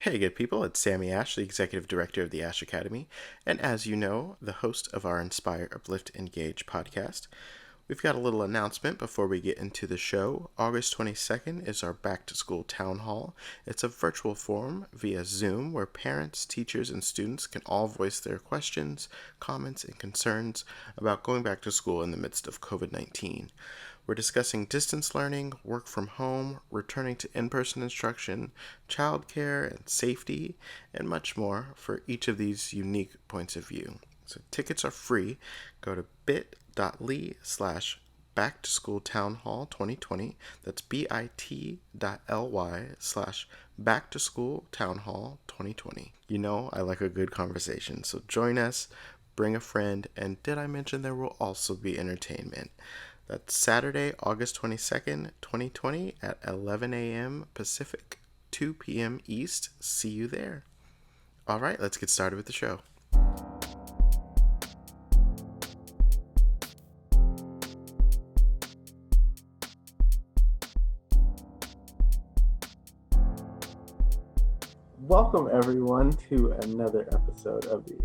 Hey, good people, it's Sammy Ashe, the Executive Director of the Ashe Academy, and as you know, the host of our Inspire, Uplift, Engage podcast. We've got a little announcement before we get into the show. August 22nd is our Back to School Town Hall. It's a virtual forum via Zoom where parents, teachers, and students can all voice their questions, comments, and concerns about going back to school in the midst of COVID-19. We're discussing distance learning, work from home, returning to in person instruction, childcare, and safety, and much more for each of these unique points of view. So tickets are free. Go to bit.ly/back to school town hall 2020. That's bit.ly/back to school town hall 2020. You know, I like a good conversation, so join us, bring a friend, and did I mention there will also be entertainment? That's Saturday, August 22nd, 2020 at 11 a.m. Pacific, 2 p.m. East. See you there. All right, let's get started with the show. Welcome, everyone, to another episode of the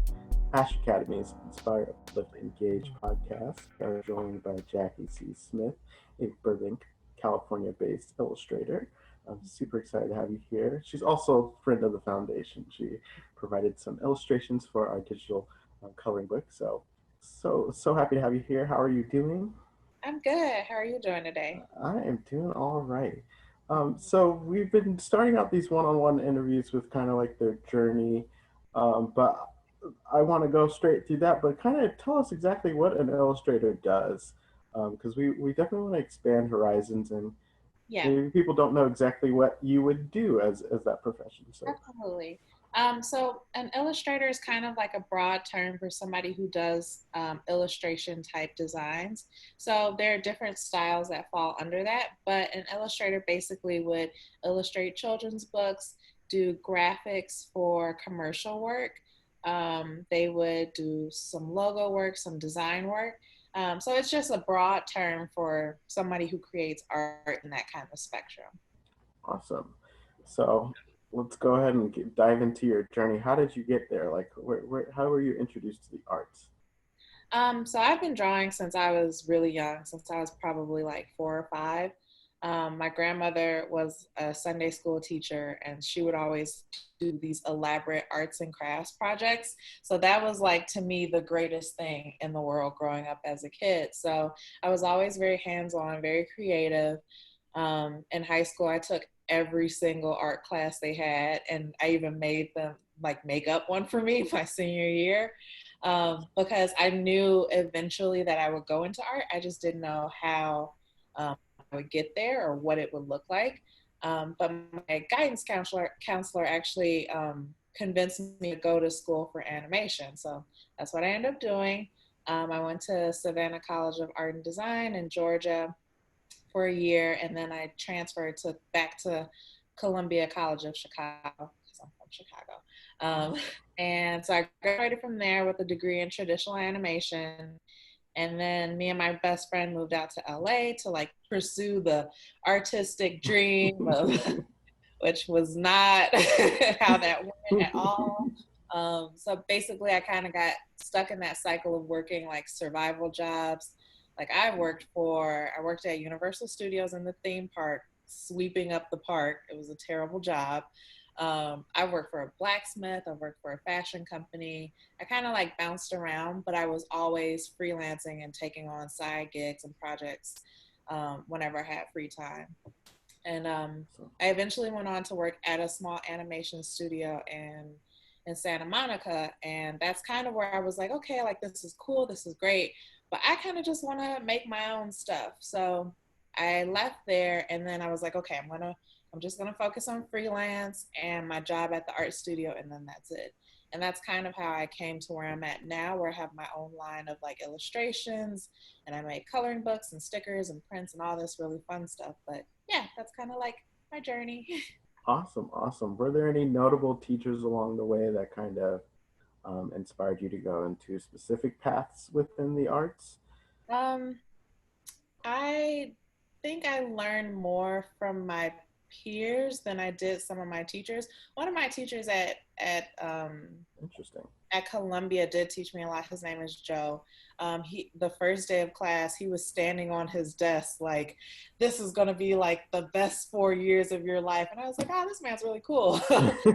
Ashe Academy's Inspire, Uplift, Engage podcast. We are joined by Jacqui C. Smith, a Burbank, California-based illustrator. I'm super excited to have you here. She's also a friend of the foundation. She provided some illustrations for our digital coloring book. So happy to have you here. How are you doing? I'm good. How are you doing today? I am doing all right. So we've been starting out these one-on-one interviews with kind of like their journey, but I want to go straight through that. But kind of tell us exactly what an illustrator does, because we definitely want to expand horizons, and Yeah, maybe people don't know exactly what you would do as that profession. So absolutely. So an illustrator is kind of like a broad term for somebody who does illustration type designs. So there are different styles that fall under that, but an illustrator basically would illustrate children's books, do graphics for commercial work. They would do some logo work, some design work. So it's just a broad term for somebody who creates art in that kind of spectrum. awesome. So let's go ahead and dive into your journey. How did you get there? Like, how were you introduced to the arts? So I've been drawing since I was really young, since I was probably like 4 or 5. My grandmother was a Sunday school teacher, and she would always do these elaborate arts and crafts projects. So that was like to me the greatest thing in the world growing up as a kid. So I was always very hands-on, very creative. In high school, I took every single art class they had, and I even made them like make up one for me my senior year because I knew eventually that I would go into art. I just didn't know how I would get there or what it would look like. But my guidance counselor actually convinced me to go to school for animation. So that's what I ended up doing. I went to Savannah College of Art and Design in Georgia for a year, and then I transferred to back to Columbia College of Chicago because I'm from Chicago. And so I graduated from there with a degree in traditional animation. And then me and my best friend moved out to LA to like pursue the artistic dream of which was not how that went at all. So basically, I kind of got stuck in that cycle of working like survival jobs. Like I worked at Universal Studios in the theme park, sweeping up the park. It was a terrible job. I worked for a blacksmith. I worked for a fashion company. I kind of like bounced around, but I was always freelancing and taking on side gigs and projects whenever I had free time. And So I eventually went on to work at a small animation studio in Santa Monica, and that's kind of where I was like, okay, like this is cool, this is great, but I kind of just want to make my own stuff. So I left there, and then I was like, okay, I'm just gonna focus on freelance and my job at the art studio, and then that's it. And that's kind of how I came to where I'm at now, where I have my own line of like illustrations, and I make coloring books and stickers and prints and all this really fun stuff. But yeah, that's kind of like my journey. awesome, awesome. Were there any notable teachers along the way that kind of inspired you to go into specific paths within the arts? um, I think I learned more from my peers than I did some of my teachers. One of my teachers Interesting. at Columbia did teach me a lot. His name is Joe. He the first day of class, he was standing on his desk like, "This is gonna be like the best 4 years of your life," and I was like, "Oh, this man's really cool."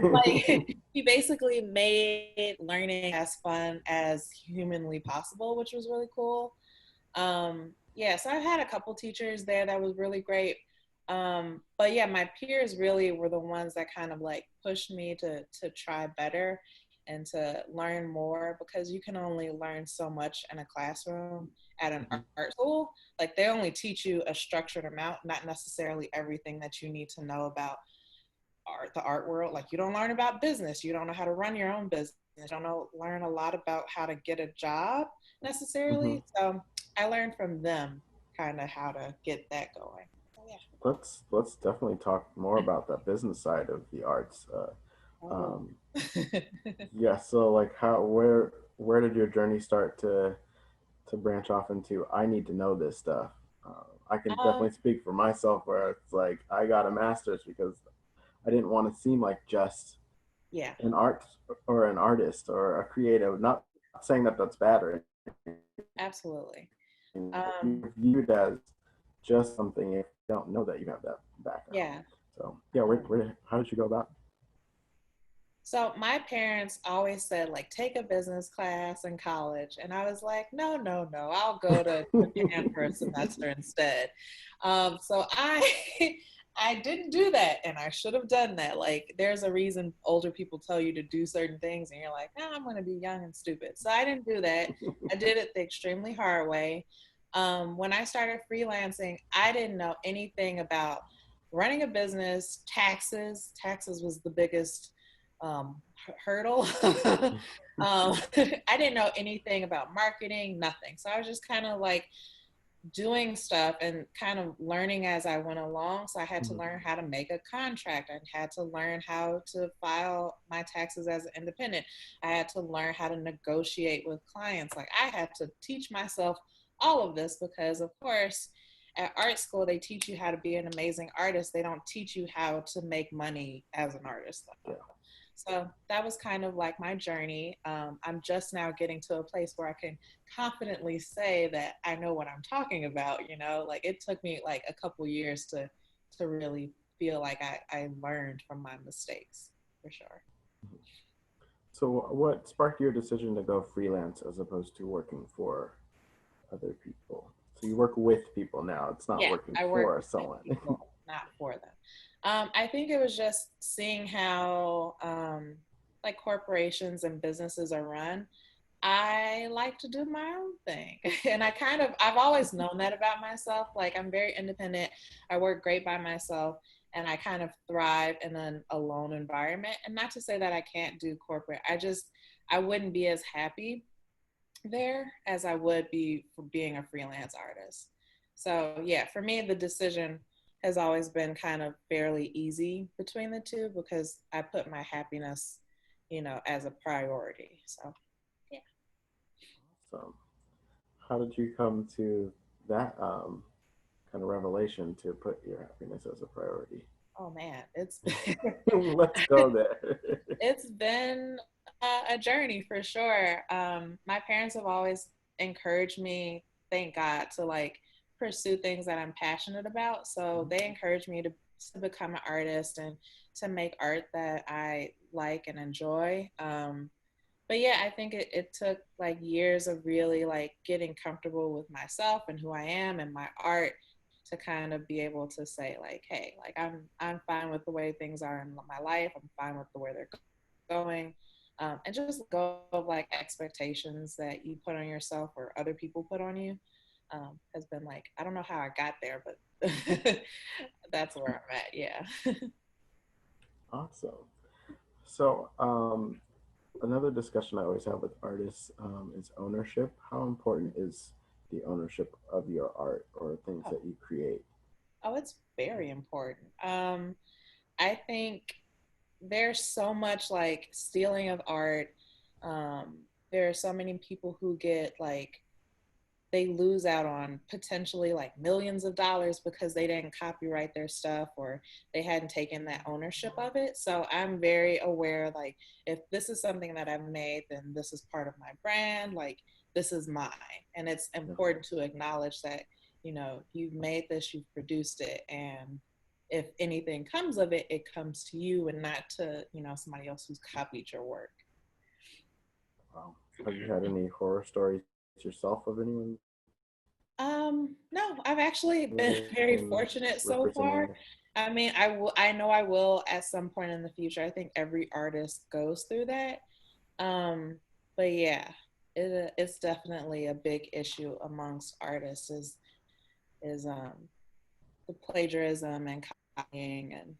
Like he basically made learning as fun as humanly possible, which was really cool. Yeah, so I've had a couple teachers there that was really great. But yeah, my peers really were the ones that kind of like pushed me to try better and to learn more, because you can only learn so much in a classroom at an Mhm. art school. Like they only teach you a structured amount, not necessarily everything that you need to know about art, the art world. Like you don't learn about business, you don't know how to run your own business, you don't know learn a lot about how to get a job Mhm. necessarily. So I learned from them kind of how to get that going. So yeah. Let's definitely talk more about the business side of the arts. Oh. Um, yeah. So like, where did your journey start to branch off into? I need to know this stuff. I can um definitely speak for myself, where it's like I got a master's because I didn't want to seem like just yeah, an art or an artist or a creative. Not saying that that's bad or absolutely. anything, but um you're viewed as just something if you don't know that you have that background. yeah. So yeah, um how did you go about So my parents always said, like, take a business class in college. And I was like, no, no, no, I'll go to Japan for a it? semester instead. So I I didn't do that, and I should have done that. Like, there's a reason older people tell you to do certain things, and you're like, no, I'm going to be young and stupid. So I didn't do that. I did it the extremely hard way. When I started freelancing, I didn't know anything about running a business, taxes. Taxes was the biggest hurdle. I didn't know anything about marketing, nothing. So I was just kind of like doing stuff and kind of learning as I went along. So I had to Mhm. learn how to make a contract. I had to learn how to file my taxes as an independent. I had to learn how to negotiate with clients. Like I had to teach myself all of this because, of course, at art school, they teach you how to be an amazing artist. They don't teach you how to make money as an artist, though. Yeah. So that was kind of like my journey. I'm just now getting to a place where I can confidently say that I know what I'm talking about. You know, like it took me like a couple years to really feel like I learned from my mistakes, for sure. So what sparked your decision to go freelance as opposed to working for other people? So you work with people now. It's not Yeah, working I work for with someone. people, not for them. I think it was just seeing how like corporations and businesses are run. I like to do my own thing. And I've always known that about myself. Like, I'm very independent. I work great by myself, and I kind of thrive in an alone environment. And not to say that I can't do corporate, I wouldn't be as happy there as I would be for being a freelance artist. So, yeah, for me, the decision has always been kind of fairly easy between the two because I put my happiness, as a priority. So, yeah. So how did you come to that kind of revelation to put your happiness as a priority? Oh man, Let's go there. it's been a journey for sure. My parents have always encouraged me, thank God, to like pursue things that I'm passionate about. So they encouraged me to become an artist and to make art that I like and enjoy. But yeah, I think it took like years of really like getting comfortable with myself and who I am and my art to kind of be able to say like, hey, like I'm fine with the way things are in my life. I'm fine with the way they're going. And just go of like expectations that you put on yourself or other people put on you, has been like, I don't know how I got there, but that's where I'm at. Yeah. Awesome. So another discussion I always have with artists is ownership. How important is the ownership of your art or things Oh, that you create? oh, it's very important. I think there's so much like stealing of art. There are so many people who get like they lose out on potentially like millions of dollars because they didn't copyright their stuff or they hadn't taken that ownership of it. So I'm very aware, like, if this is something that I've made, then this is part of my brand, like this is mine. And it's important to acknowledge that, you know, you've made this, you've produced it, and if anything comes of it, it comes to you and not to, you know, somebody else who's copied your work. Wow. Have you had any horror stories yourself of anyone No, I've actually been very fortunate so far. representing? I mean, I know I will at some point in the future. I think every artist goes through that. Um, but yeah, it's definitely a big issue amongst artists is the plagiarism and copying and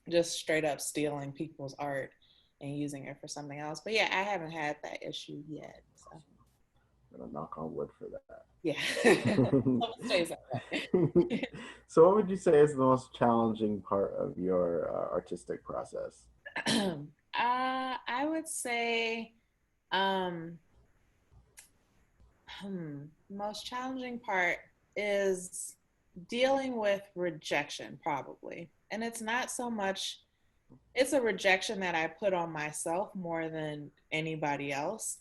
just straight up stealing people's art and using it for something else. But yeah, I haven't had that issue yet. So I'm gonna knock on wood for that. yeah. Stays that way. So, what would you say is the most challenging part of your artistic process? I would say um most challenging part is dealing with rejection, probably. And it's not so much, it's a rejection that I put on myself more than anybody else.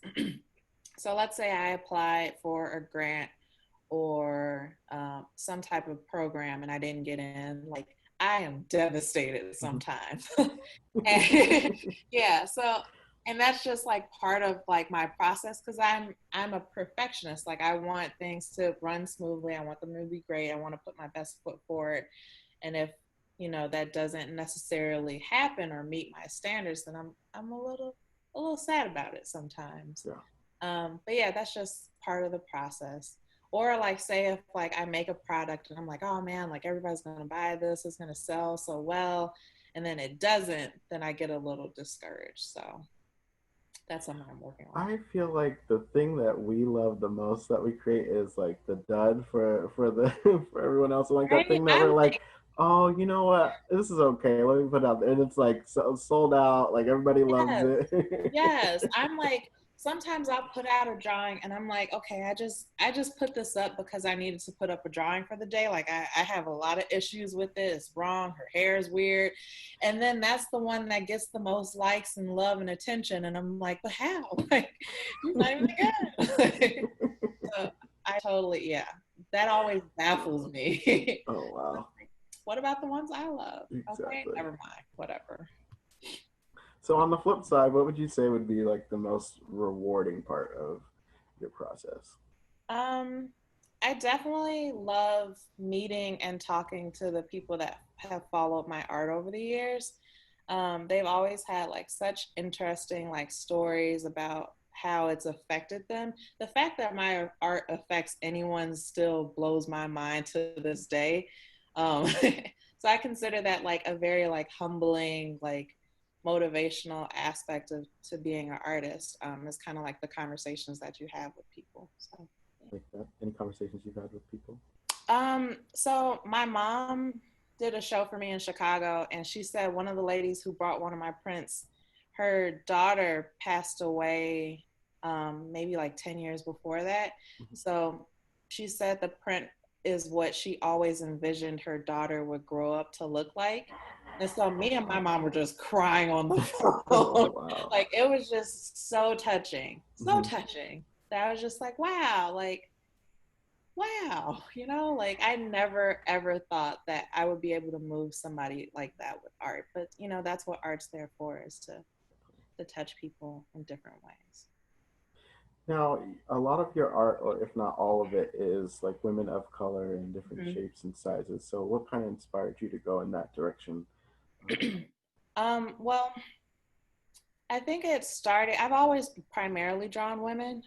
So let's say I applied for a grant or some type of program and I didn't get in. Like, I am devastated sometimes. And yeah, so, and that's just like part of like my process, because I'm a perfectionist. Like, I want things to run smoothly, I want them to be great, I want to put my best foot forward. And if, you know, that doesn't necessarily happen or meet my standards, then I'm a little sad about it sometimes. Yeah. But yeah, that's just part of the process. Or like, say if like I make a product and I'm like, oh man, like everybody's gonna buy this, it's gonna sell so well, and then it doesn't, then I get a little discouraged. So that's something I'm working on. I feel like the thing that we love the most that we create is like the dud for the for everyone else. And like that Right? thing that I'm we're like, like, oh, you know what? This is okay. Let me put it out there, and it's like sold out. Like everybody loves yes, it. yes. I'm like, sometimes I'll put out a drawing and I'm like, okay, I just put this up because I needed to put up a drawing for the day. Like, I have a lot of issues with it. It's wrong. Her hair is weird. And then that's the one that gets the most likes and love and attention. And I'm like, but how? Like, you're not even good. So I totally, yeah. That always baffles me. Oh wow. What about the ones I love? Okay, Exactly. never mind. Whatever. So on the flip side, what would you say would be like the most rewarding part of your process? Um, I definitely love meeting and talking to the people that have followed my art over the years. They've always had like such interesting like stories about how it's affected them. The fact that my art affects anyone still blows my mind to this day. So I consider that like a very like humbling, like motivational aspect of to being an artist. Is kind of like the conversations that you have with people. So. Like that? Any conversations you've had with people? So my mom did a show for me in Chicago, and she said one of the ladies who brought one of my prints, her daughter passed away maybe like 10 years before that. Mhm. So she said the print is what she always envisioned her daughter would grow up to look like. And so me and my mom were just crying on the phone. Wow. Like, it was just so touching, so Mhm. touching. That I was just like, wow, like, wow, you know, like I never ever thought that I would be able to move somebody like that with art. But you know, that's what art's there for, is to touch people in different ways. Now, a lot of your art, or if not all of it, is like women of color in different Mhm. shapes and sizes. So, what kind of inspired you to go in that direction? Well, I think it started, I've always primarily drawn women.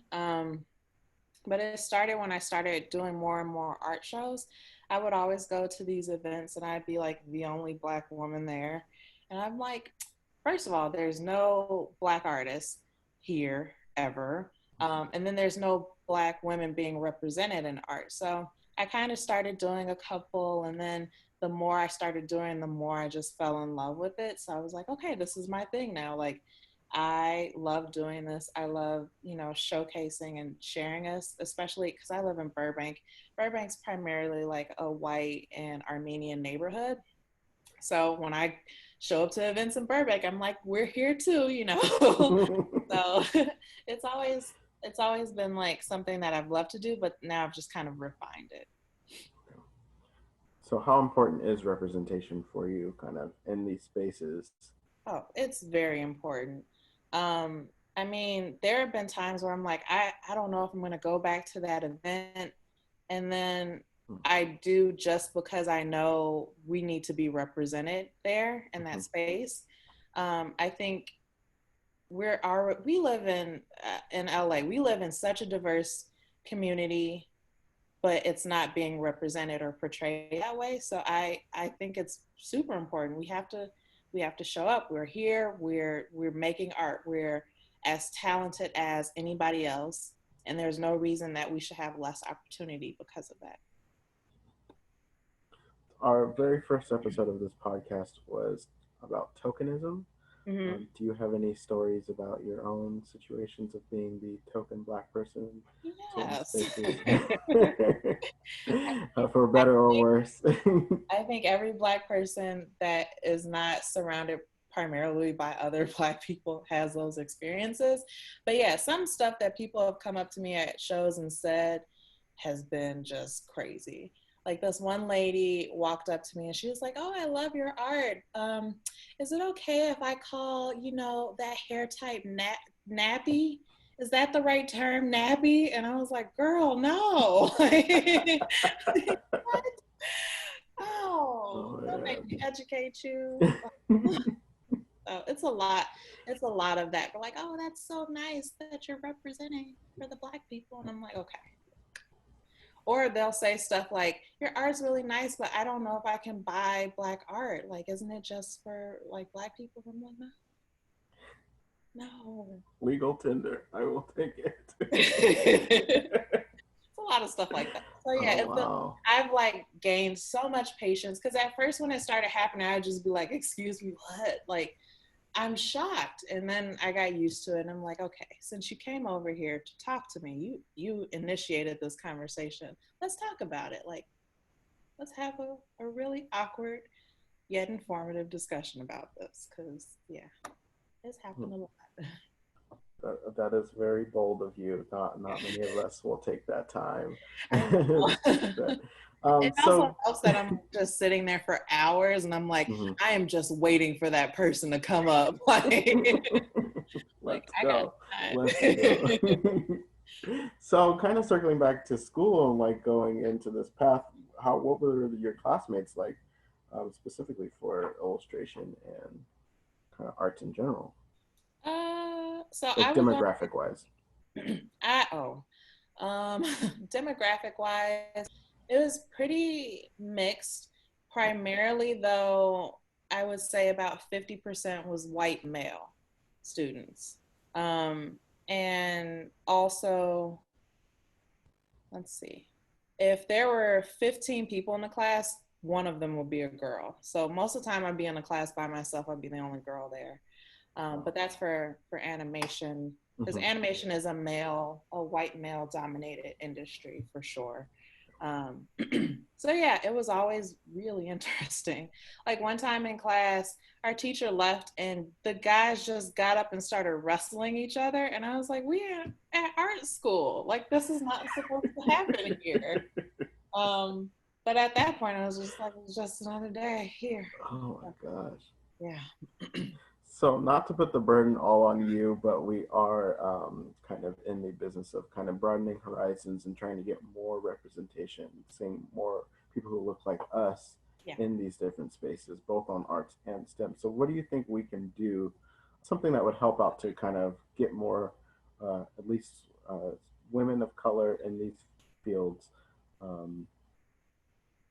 But it started when I started doing more and more art shows. I would always go to these events and I'd be like the only Black woman there. And I'm like, first of all, there's no Black artists here ever. And then there's no Black women being represented in art. So I kind of started doing a couple. And then the more I started doing, the more I just fell in love with it. So I was like, okay, this is my thing now. Like, I love doing this. I love, showcasing and sharing us, especially because I live in Burbank. Burbank's primarily like a white and Armenian neighborhood. So when I show up to events in Burbank, I'm like, we're here too. So it's always it's always been like something that I've loved to do, but now I've just kind of refined it. So how important is representation for you kind of in these spaces? Oh, it's very important. Um, I mean, there have been times where I'm like, I don't know if I'm going to go back to that event. And then I do just because I know we need to be represented there in that Mm-hmm. space. I think we live in LA. We live in such a diverse community, but it's not being represented or portrayed that way. So I think it's super important. We have to show up. We're here. We're making art. We're as talented as anybody else, and there's no reason that we should have less opportunity because of that. Our very first episode of this podcast was about tokenism. Mm-hmm. Do you have any stories about your own situations of being the token Black person in certain Yes. spaces, for better or worse? I think every Black person that is not surrounded primarily by other Black people has those experiences. But yeah, some stuff that people have come up to me at shows and said has been just crazy. Like this one lady walked up to me and she was like, "Oh, I love your art. Is it okay if I call, that hair type nappy? Is that the right term, nappy?" And I was like, "Girl, no." What? Oh, don't make me educate you. So it's a lot. It's a lot of that. They're like, "Oh, that's so nice that you're representing for the Black people." And I'm like, okay. Or they'll say stuff like, "Your art's really nice, but I don't know if I can buy Black art. Like, isn't it just for like Black people?" I'm like, no. No. Legal tender. I will take It's it. a lot of stuff like that. So yeah, Oh, wow. I've like gained so much patience because at first when it started happening, I'd just be like, "Excuse me, what?" Like, I'm shocked. And then I got used to it and I'm like, okay, since you came over here to talk to me, you initiated this conversation. Let's talk about it. Like, let's have a really awkward yet informative discussion about this. Cause yeah, it's happened a lot. That is very bold of you. Not many of us will take that time I to do know. that. It also So, helps that I'm just sitting there for hours and I'm like, mhm. I am just waiting for that person to come up. Like Let's I got go. Let's go. time. So, kind of circling back to school and like going into this path, what were your classmates like, specifically for illustration and kind of arts in general, So I like was demographic wise? I oh, um, demographic wise, it was pretty mixed. Primarily, though, I would say about 50% was white male students, um, and also let's see, if there were 15 people in the class, one of them would be a girl. So most of the time, I'd be in a class by myself. I'd be the only girl there. But that's for animation, because Mm-hmm. animation is a white male dominated industry for sure. Um, so yeah, it was always really interesting. Like one time in class, our teacher left and the guys just got up and started wrestling each other, and I was like, "We are at art school. Like this is not supposed to happen here." Um, but at that point, I was just like, "It's just another day here." Oh my gosh. Yeah. So, not to put the burden all on you, but we are kind of in the business of kind of broadening horizons and trying to get more representation, seeing more people who look like us Yeah. in these different spaces, both on arts and STEM. So, what do you think we can do? Something that would help out to kind of get more, at least women of color in these fields. Um,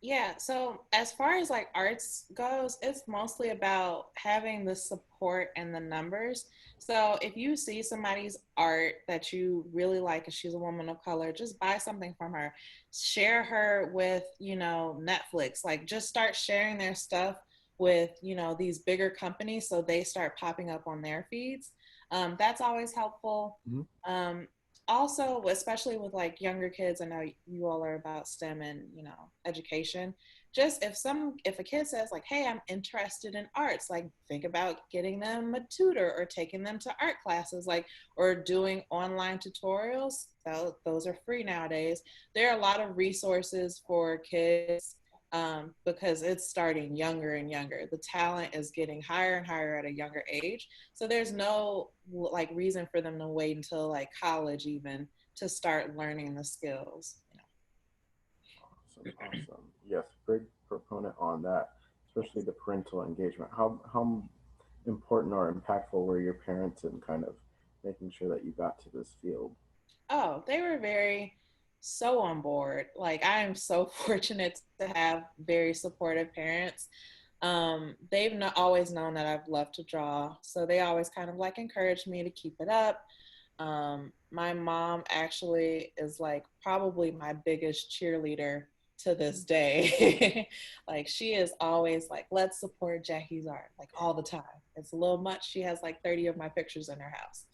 Yeah, so as far as like arts goes, it's mostly about having the support and the numbers. So if you see somebody's art that you really like and she's a woman of color, just buy something from her. Share her with, Netflix. Like just start sharing their stuff with, you know, these bigger companies, so they start popping up on their feeds. That's always helpful. Also, especially with like younger kids, I know you all are about STEM and, you know, education. Just if a kid says like, hey, I'm interested in arts, like think about getting them a tutor or taking them to art classes, like, or doing online tutorials. So those are free nowadays. There are a lot of resources for kids, because it's starting younger and younger. The talent is getting higher and higher at a younger age. So there's no like reason for them to wait until like college even to start learning the skills. Awesome. Yes, big proponent on that, especially the parental engagement. How important or impactful were your parents in kind of making sure that you got to this field? Oh, they were so on board. Like, I am so fortunate to have very supportive parents. They've not always known that I've loved to draw, so they always kind of like encouraged me to keep it up. My mom actually is like probably my biggest cheerleader to this day. Like, she is always like, let's support Jacqui's art, like all the time. It's a little much. She has like 30 of my pictures in her house.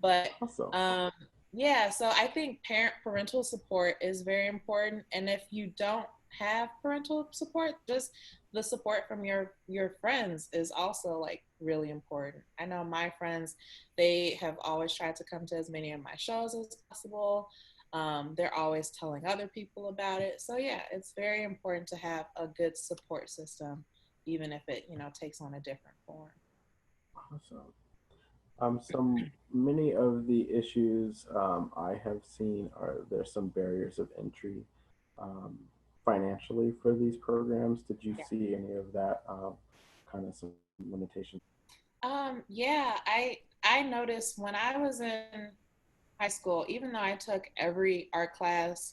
But Awesome. yeah, so I think parental support is very important. And if you don't have parental support, just the support from your friends is also like really important. I know my friends, they have always tried to come to as many of my shows as possible. They're always telling other people about it. So yeah, it's very important to have a good support system, even if it, you know, takes on a different form. Awesome. Some many of the issues I have seen are there's some barriers of entry um, financially for these programs. Did you Yeah. see any of that kind of some limitations? Yeah, I noticed when I was in high school, even though I took every art class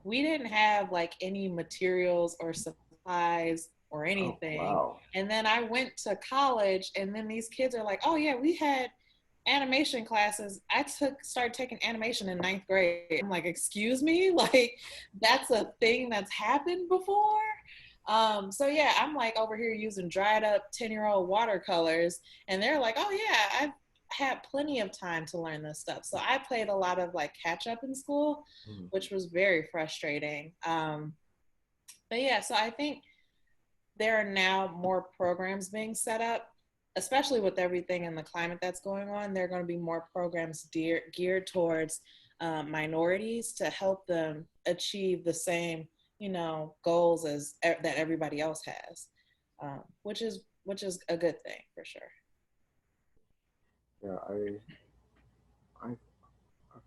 we didn't have like any materials or supplies or Oh, anything. wow. And then I went to college, and then these kids are like, oh yeah, we had animation classes. Started taking animation in ninth grade. I'm like, excuse me? Like, that's a thing that's happened before? So yeah, I'm like over here using dried up 10-year-old watercolors, and they're like, oh yeah, I've had plenty of time to learn this stuff. So I played a lot of like catch up in school, Mm. which was very frustrating. But yeah, so I think there are now more programs being set up, especially with everything in the climate that's going on. There are going to be more programs geared towards minorities to help them achieve the same, you know, goals as that everybody else has, which is a good thing for sure. Yeah, I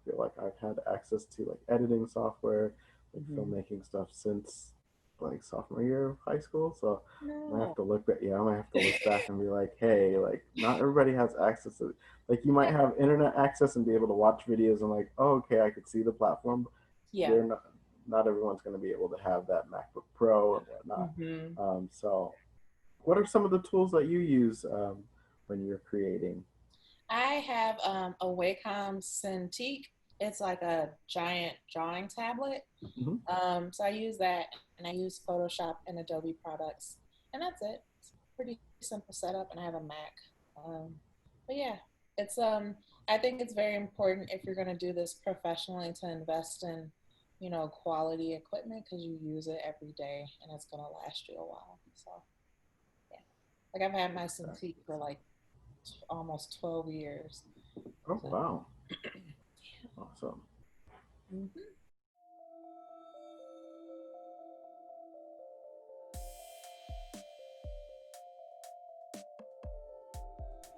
feel like I've had access to like editing software, like Mm-hmm. filmmaking stuff since like sophomore year of high school. So I might have No. to look back. Yeah, I might have to look back and be like, hey, like not everybody has access to. Like you might have internet access and be able to watch videos and like, oh, okay, I could see the platform. Yeah. They're not everyone's going to be able to have that MacBook Pro and whatnot. Mm-hmm. So, what are some of the tools that you use when you're creating? I have a Wacom Cintiq. It's like a giant drawing tablet. Mm-hmm. So I use that, and I use Photoshop and Adobe products, and that's it. It's pretty simple setup, and I have a Mac. Um, but yeah, it's I think it's very important if you're going to do this professionally to invest in, you know, quality equipment because you use it every day and it's going to last you a while. So yeah, like I've had my Cintiq for like almost 12 years. Oh So. wow, awesome. Mhm.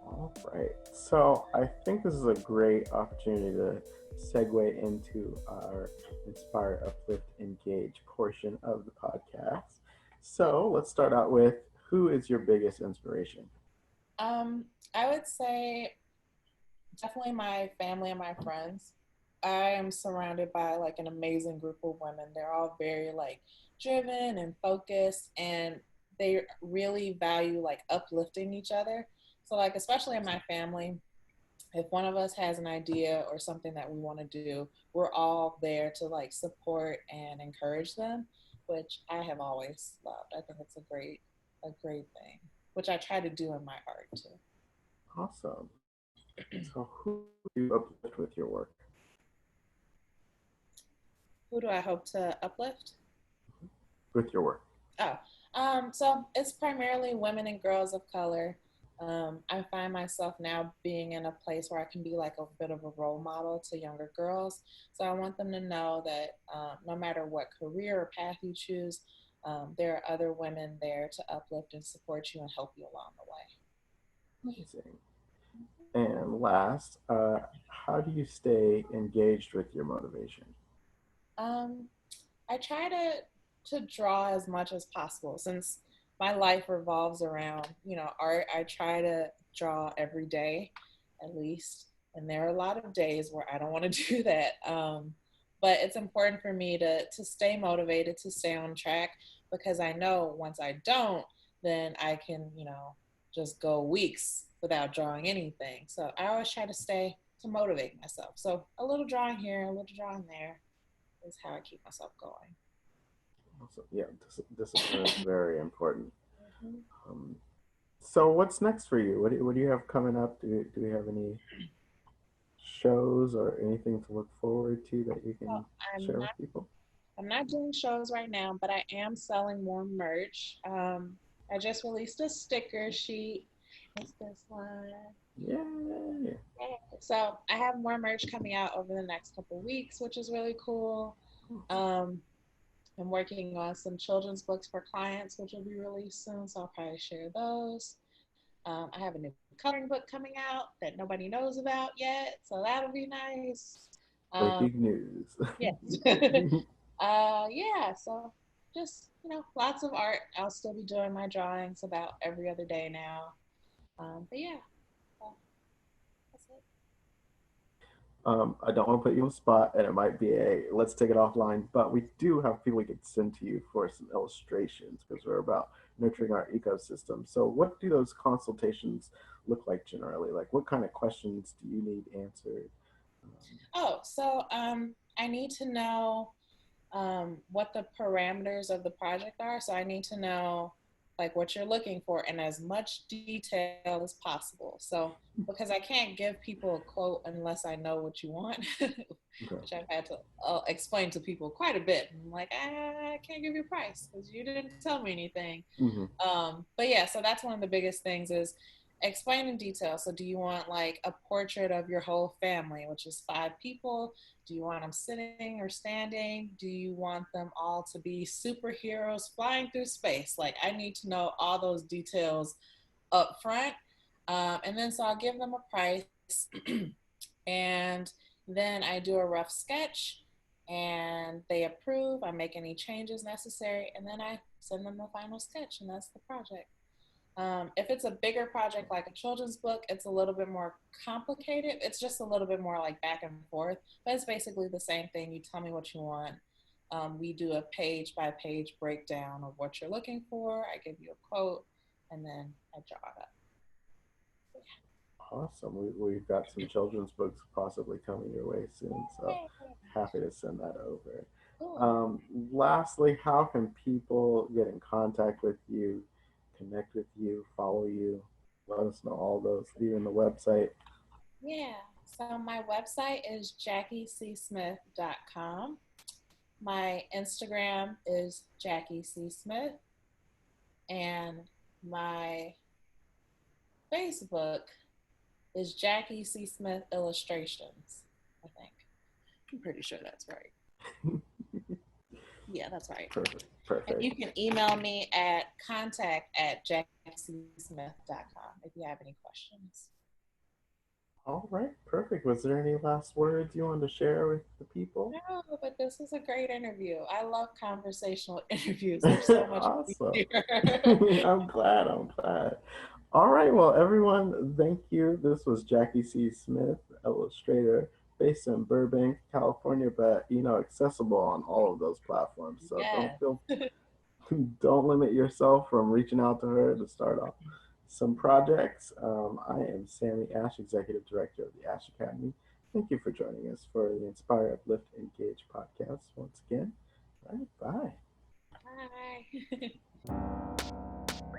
All right. So I think this is a great opportunity to segue into our Inspire, Uplift, Engage portion of the podcast. So let's start out with who is your biggest inspiration? Um, I would say definitely my family and my friends. I am surrounded by like an amazing group of women. They're all very like driven and focused, and they really value like uplifting each other. So like especially in my family, if one of us has an idea or something that we want to do, we're all there to like support and encourage them, which I have always loved. I think it's a great a great thing, which I try to do in my art too. Awesome. So who do you uplift with your work? Who do I hope to uplift? With your work. Oh, so it's primarily women and girls of color. I find myself now being in a place where I can be like a bit of a role model to younger girls. So I want them to know that no matter what career or path you choose, there are other women there to uplift and support you and help you along the Amazing. And last, how do you stay engaged with your motivation? way. I try to draw as much as possible since my life revolves around art. I try to draw every day at least, and there are a lot of days where I don't want to do that. But it's important for me to stay motivated, to stay on track, because I know once I don't, then I can just go weeks without drawing anything. So I always try to stay to motivate myself. So a little drawing here, a little drawing there is how I keep myself going. Also, yeah, discipline is very important. Mm-hmm. Um, so what's next for you? What do you have coming up? Do you have any shows or anything to look forward to that you So can share with people? I'm not doing shows right now, but I am selling more merch. I just released a sticker sheet. What's this one? Yay! So I have more merch coming out over the next couple of weeks, which is really cool. Um, I'm working on some children's books for clients, which will be released soon, so I'll probably share those. I have a new coloring book coming out that nobody knows about yet, so that'll be nice. Um, Breaking news. yes. Yeah, so just, lots of art. I'll still be doing my drawings about every other day now. But yeah, so that's it. I don't want to put you on the spot, and it might be a let's take it offline, but we do have people we could send to you for some illustrations because we're about nurturing our ecosystem. So, what do those consultations look like generally? Like, what kind of questions do you need answered? Oh, so I need to know what the parameters of the project are. So I need to know like what you're looking for in as much detail as possible. So because I can't give people a quote unless I know what you want, Okay. which I've had to explain to people quite a bit. I'm like, I can't give you a price because you didn't tell me anything. Mm-hmm. But yeah, so that's one of the biggest things is explain in detail. So do you want like a portrait of your whole family, which is 5 people? Do you want them sitting or standing? Do you want them all to be superheroes flying through space? Like I need to know all those details up front. And then so I'll give them a price and then I do a rough sketch and they approve. I make any changes necessary and then I send them the final sketch and that's the project. If it's a bigger project like a children's book, it's a little bit more complicated. It's just a little bit more like back and forth, but it's basically the same thing. You tell me what you want. We do a page by page breakdown of what you're looking for. I give you a quote, and then I draw it up. Awesome. We've got some children's books possibly coming your way soon, so happy to send that over. Cool. Lastly, how can people get in contact with you, connect with you, follow you? Let us know all those, even the website. Yeah. So my website is JacquiCSmith.com. My Instagram is Jacqui C Smith, and my Facebook is Jacqui C Smith Illustrations, I think. I'm pretty sure that's right. Yeah, that's right. Perfect. And Perfect. you can email me at contact@jacquicsmith.com if you have any questions. All right. Perfect. Was there any last words you wanted to share with the people? No, but this is a great interview. I love conversational interviews. They're so much Awesome. easier. I'm glad. I'm glad. All right. Well, everyone, thank you. This was Jacqui C. Smith, illustrator based in Burbank, California, but accessible on all of those platforms. So Yes. don't limit yourself from reaching out to her to start off some projects. I am Sammy Ashe, executive director of the Ashe Academy. Thank you for joining us for the Inspire, Uplift, Engage podcast once again. All right, bye. Bye.